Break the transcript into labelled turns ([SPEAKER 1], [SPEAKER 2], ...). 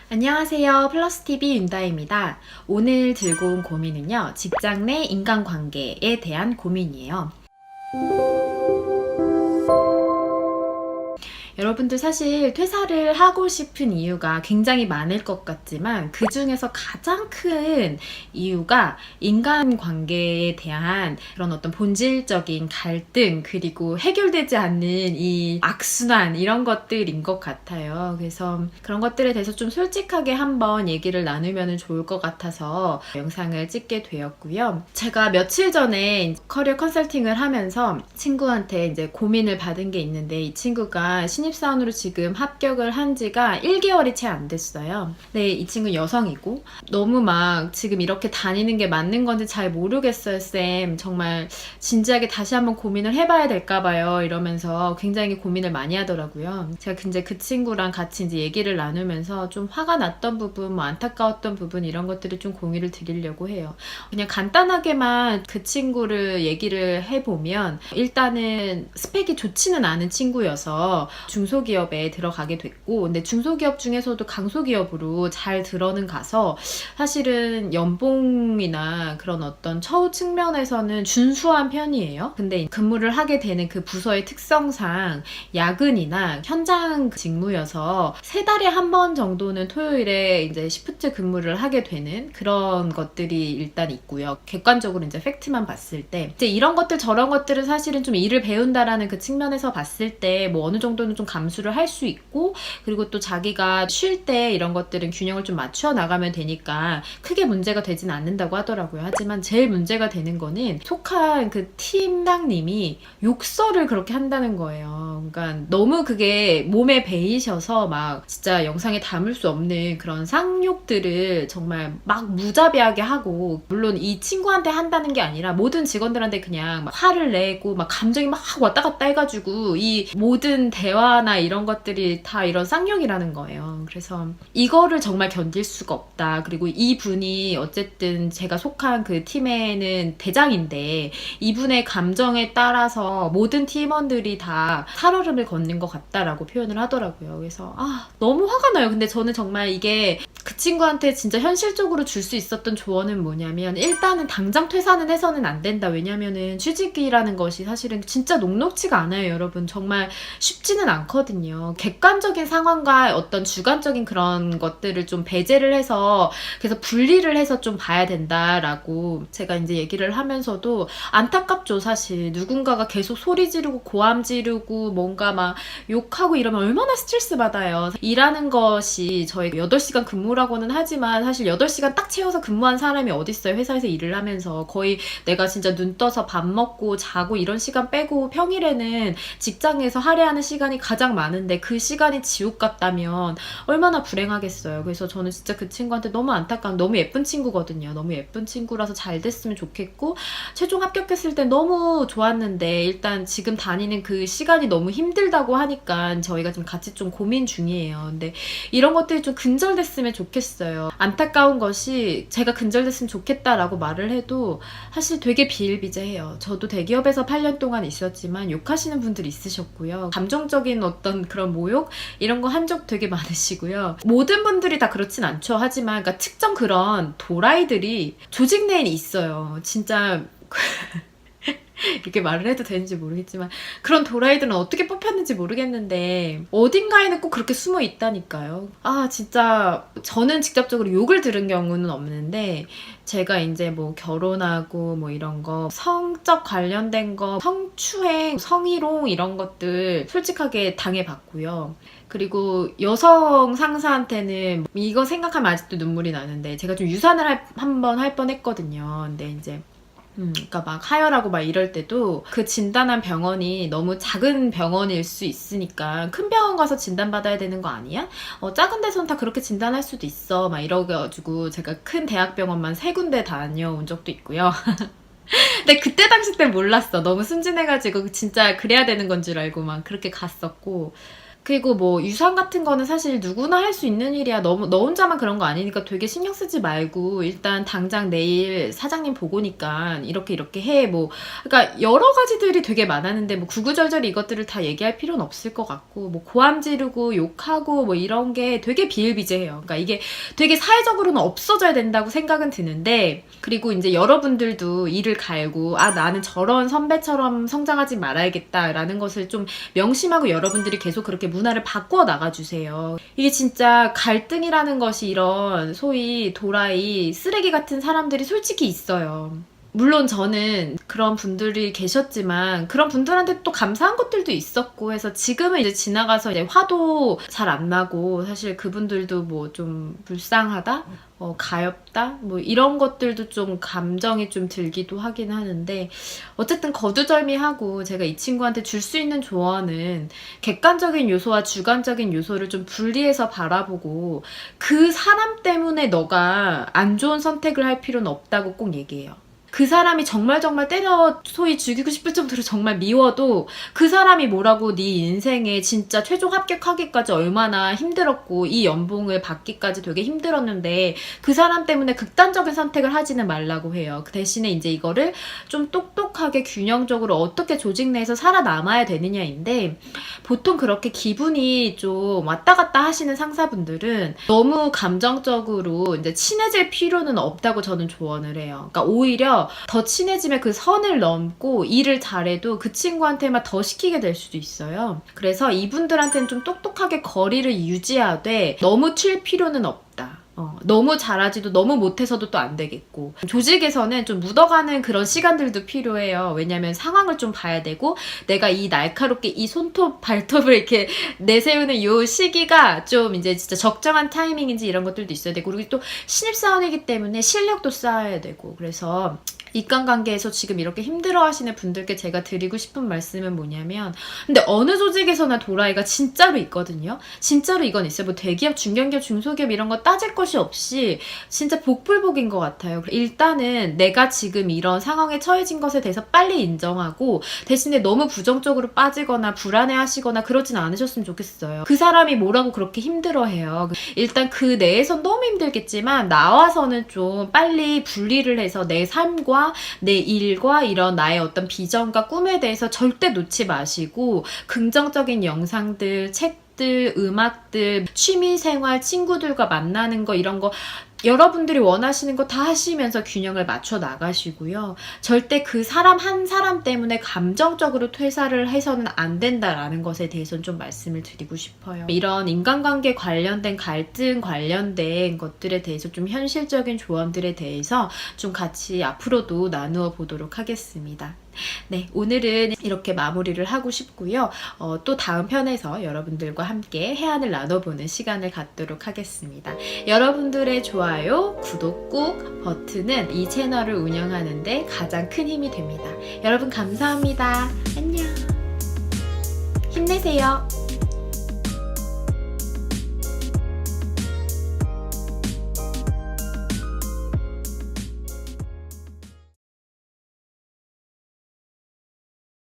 [SPEAKER 1] 안녕하세요. 플러스TV 윤다입니다. 오늘 들고 온 고민은요, 직장 내 인간관계에 대한 고민이에요. 여러분들 사실 퇴사를 하고 싶은 이유가 굉장히 많을 것 같지만 그 중에서 가장 큰 이유가 인간관계에 대한 그런 어떤 본질적인 갈등 그리고 해결되지 않는 이 악순환 이런 것들인 것 같아요. 그래서 그런 것들에 대해서 좀 솔직하게 한번 얘기를 나누면 좋을 것 같아서 영상을 찍게 되었고요. 제가 며칠 전에 커리어 컨설팅을 하면서 친구한테 이제 고민을 받은 게 있는데 이 친구가 신입사원으로 지금 합격을 한 지가 1개월이 채 안 됐어요. 근데 이 친구는 여성이고 너무 막 지금 이렇게 다니는 게 맞는 건지 잘 모르겠어요, 쌤. 정말 진지하게 다시 한번 고민을 해봐야 될까 봐요. 이러면서 굉장히 고민을 많이 하더라고요. 제가 이제 그 친구랑 같이 이제 얘기를 나누면서 좀 화가 났던 부분, 뭐 안타까웠던 부분 이런 것들을 좀 공유를 드리려고 해요. 그냥 간단하게만 그 친구를 얘기를 해보면 일단은 스펙이 좋지는 않은 친구여서 중소기업에 들어가게 됐고, 근데 중소기업 중에서도 강소기업으로 잘 들어는 가서 사실은 연봉이나 그런 어떤 처우 측면에서는 준수한 편이에요. 근데 근무를 하게 되는 그 부서의 특성상 야근이나 현장 직무여서 3달에 한 번 정도는 토요일에 이제 시프트 근무를 하게 되는 그런 것들이 일단 있고요. 객관적으로 이제 팩트만 봤을 때 이제 이런 것들 저런 것들은 사실은 좀 일을 배운다라는 그 측면에서 봤을 때 뭐 어느 정도는 좀 감수를 할 수 있고, 그리고 또 자기가 쉴 때 이런 것들은 균형을 좀 맞춰 나가면 되니까 크게 문제가 되진 않는다고 하더라고요. 하지만 제일 문제가 되는 거는 속한 그 팀장님이 욕설을 그렇게 한다는 거예요. 그러니까 너무 그게 몸에 배이셔서 막 진짜 영상에 담을 수 없는 그런 쌍욕들을 정말 막 무자비하게 하고, 물론 이 친구한테 한다는 게 아니라 모든 직원들한테 그냥 막 화를 내고 막 감정이 막 왔다 갔다 해가지고 이 모든 대화나 이런 것들이 다 이런 쌍욕이라는 거예요. 그래서 이거를 정말 견딜 수가 없다. 그리고 이 분이 어쨌든 제가 속한 그 팀에는 대장인데 이분의 감정에 따라서 모든 팀원들이 다 살얼음을 걷는 것 같다라고 표현을 하더라고요. 그래서 너무 화가 나요. 근데 저는 정말 이게 그 친구한테 진짜 현실적으로 줄 수 있었던 조언은 뭐냐면, 일단은 당장 퇴사는 해서는 안 된다. 왜냐면은 취직이라는 것이 사실은 진짜 녹록지가 않아요, 여러분. 정말 쉽지는 않거든요. 객관적인 상황과 어떤 주관적인 그런 것들을 좀 배제를 해서, 그래서 분리를 해서 좀 봐야 된다라고 제가 이제 얘기를 하면서도 안타깝죠, 사실. 누군가가 계속 소리 지르고 고함 지르고 뭔가 막 욕하고 이러면 얼마나 스트레스 받아요. 일하는 것이 저희 8시간 근무라고는 하지만 사실 8시간 딱 채워서 근무한 사람이 어딨어요. 회사에서 일을 하면서 거의 내가 진짜 눈 떠서 밥 먹고 자고 이런 시간 빼고 평일에는 직장에서 할애하는 시간이 가장 많은데 그 시간이 지옥 같다면 얼마나 불행하겠어요. 그래서 저는 진짜 그 친구한테 너무 안타까운, 너무 예쁜 친구거든요. 너무 예쁜 친구라서 잘 됐으면 좋겠고, 최종 합격했을 때 너무 좋았는데 일단 지금 다니는 그 시간이 너무 힘들다고 하니까 저희가 좀 같이 좀 고민 중이에요. 근데 이런 것들이 좀 근절됐으면 좋겠어요. 안타까운 것이 제가 근절됐으면 좋겠다라고 말을 해도 사실 되게 비일비재해요. 저도 대기업에서 8년 동안 있었지만 욕하시는 분들이 있으셨고요. 감정적인 어떤 그런 모욕 이런 거 한 적 되게 많으시고요. 모든 분들이 다 그렇진 않죠. 하지만 그러니까 특정 그런 도라이들이 조직 내에 있어요. 진짜 이렇게 말을 해도 되는지 모르겠지만 그런 도라이들은 어떻게 뽑혔는지 모르겠는데 어딘가에는 꼭 그렇게 숨어 있다니까요. 진짜 저는 직접적으로 욕을 들은 경우는 없는데 제가 이제 뭐 결혼하고 뭐 이런 거 성적 관련된 거 성추행, 성희롱 이런 것들 솔직하게 당해봤고요. 그리고 여성 상사한테는 이거 생각하면 아직도 눈물이 나는데 제가 좀 유산을 한번 할 뻔했거든요. 근데 이제 그러니까 막 하혈하고 막 이럴 때도 그 진단한 병원이 너무 작은 병원일 수 있으니까 큰 병원 가서 진단받아야 되는 거 아니야? 작은 데서는 다 그렇게 진단할 수도 있어. 막 이러가지고 제가 큰 대학병원만 3군데 다녀온 적도 있고요. 근데 그때 당시 때 몰랐어. 너무 순진해가지고 진짜 그래야 되는 건 줄 알고 막 그렇게 갔었고. 그리고 뭐 유산 같은 거는 사실 누구나 할 수 있는 일이야. 너무 너 혼자만 그런 거 아니니까 되게 신경 쓰지 말고 일단 당장 내일 사장님 보고니까 이렇게 해. 뭐 그러니까 여러 가지들이 되게 많았는데 뭐 구구절절 이것들을 다 얘기할 필요는 없을 것 같고 뭐 고함 지르고 욕하고 뭐 이런 게 되게 비일비재해요. 그러니까 이게 되게 사회적으로는 없어져야 된다고 생각은 드는데 그리고 이제 여러분들도 이를 갈고 아 나는 저런 선배처럼 성장하지 말아야겠다라는 것을 좀 명심하고 여러분들이 계속 그렇게 문화를 바꿔 나가주세요. 이게 진짜 갈등이라는 것이 이런 소위 도라이 쓰레기 같은 사람들이 솔직히 있어요. 물론 저는 그런 분들이 계셨지만 그런 분들한테 또 감사한 것들도 있었고 해서 지금은 이제 지나가서 이제 화도 잘 안 나고 사실 그분들도 뭐 좀 불쌍하다? 가엽다? 뭐 이런 것들도 좀 감정이 좀 들기도 하긴 하는데 어쨌든 거두절미하고 제가 이 친구한테 줄 수 있는 조언은 객관적인 요소와 주관적인 요소를 좀 분리해서 바라보고 그 사람 때문에 너가 안 좋은 선택을 할 필요는 없다고 꼭 얘기해요. 그 사람이 정말 때려 소위 죽이고 싶을 정도로 정말 미워도 그 사람이 뭐라고 네 인생에 진짜 최종 합격하기까지 얼마나 힘들었고 이 연봉을 받기까지 되게 힘들었는데 그 사람 때문에 극단적인 선택을 하지는 말라고 해요. 그 대신에 이제 이거를 좀 똑똑하게 균형적으로 어떻게 조직 내에서 살아남아야 되느냐인데 보통 그렇게 기분이 좀 왔다 갔다 하시는 상사분들은 너무 감정적으로 이제 친해질 필요는 없다고 저는 조언을 해요. 그러니까 오히려 더 친해지면 그 선을 넘고 일을 잘해도 그 친구한테만 더 시키게 될 수도 있어요. 그래서 이분들한테는 좀 똑똑하게 거리를 유지하되 너무 튈 필요는 없다. 너무 잘하지도 너무 못해서도 또 안 되겠고 조직에서는 좀 묻어가는 그런 시간들도 필요해요. 왜냐면 상황을 좀 봐야 되고 내가 이 날카롭게 이 손톱 발톱을 이렇게 내세우는 이 시기가 좀 이제 진짜 적정한 타이밍인지 이런 것들도 있어야 되고 그리고 또 신입사원이기 때문에 실력도 쌓아야 되고 그래서 인간관계에서 지금 이렇게 힘들어하시는 분들께 제가 드리고 싶은 말씀은 뭐냐면 근데 어느 조직에서나 도라이가 진짜로 있거든요. 진짜로 이건 있어요. 뭐 대기업, 중견기업, 중소기업 이런 거 따질 것이 없이 진짜 복불복인 것 같아요. 일단은 내가 지금 이런 상황에 처해진 것에 대해서 빨리 인정하고 대신에 너무 부정적으로 빠지거나 불안해하시거나 그러진 않으셨으면 좋겠어요. 그 사람이 뭐라고 그렇게 힘들어해요. 일단 그 내에선 너무 힘들겠지만 나와서는 좀 빨리 분리를 해서 내 삶과 내 일과 이런 나의 어떤 비전과 꿈에 대해서 절대 놓지 마시고 긍정적인 영상들, 책들, 음악들, 취미생활, 친구들과 만나는 거 이런 거 여러분들이 원하시는 거 다 하시면서 균형을 맞춰 나가시고요. 절대 그 사람 한 사람 때문에 감정적으로 퇴사를 해서는 안 된다라는 것에 대해서는 좀 말씀을 드리고 싶어요. 이런 인간관계 관련된 갈등 관련된 것들에 대해서 좀 현실적인 조언들에 대해서 좀 같이 앞으로도 나누어 보도록 하겠습니다. 네, 오늘은 이렇게 마무리를 하고 싶고요. 또 다음 편에서 여러분들과 함께 해안을 나눠보는 시간을 갖도록 하겠습니다. 여러분들의 좋아요, 구독 꾹 버튼은 이 채널을 운영하는데 가장 큰 힘이 됩니다. 여러분 감사합니다. 안녕. 힘내세요.